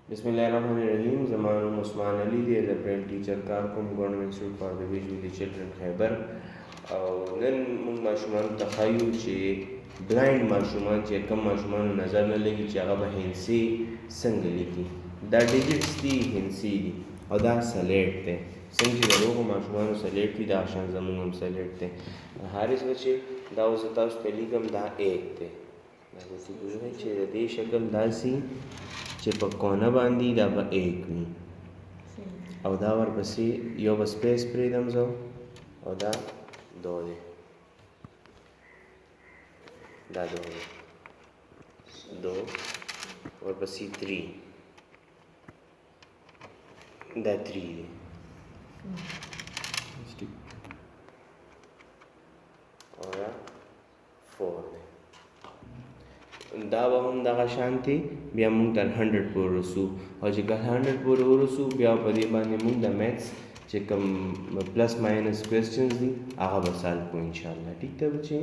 बिस्मिल्लाहिर्रहमानिर्रहीम। ज़मान उस्मान अली दी as a Braille teacher कार कोम government institute for the visually children Khyber او نن موږ ماشومان ته ښایو چې بلایند ماشومان چې کم ماشومان نظر نه لګي چې هغه به هندسي څنګه لیکي. دا ډیجټس دي، هندسي دي او دا سلیټ دی. څنګه چې د هغو ماشومانو سلیټ دي دا شان زموږ هم سلیټ دی. حارث بچې دا اوس تاسو ته لیکم دا ایک دی. دا داسې ګورئ چې د دې شکل داسې چې په کونه باندې دا به ایک وي او دا ورپسې یو به سپیس پرېږدم زه او دا دو دی، دا دو دی، دو ورپسې تھری، دا تھری دی او دا فور دی. دا به هم دغه شانتې بیا موږ تر 100 پورې رسو او چې کله 100 پورې ورسو بیا په دې باندې موږ د میتھس چې کوم پلس ماینس کوېسچنز دي هغه به سالو کوو انشاءالله. ټیک ده بچې؟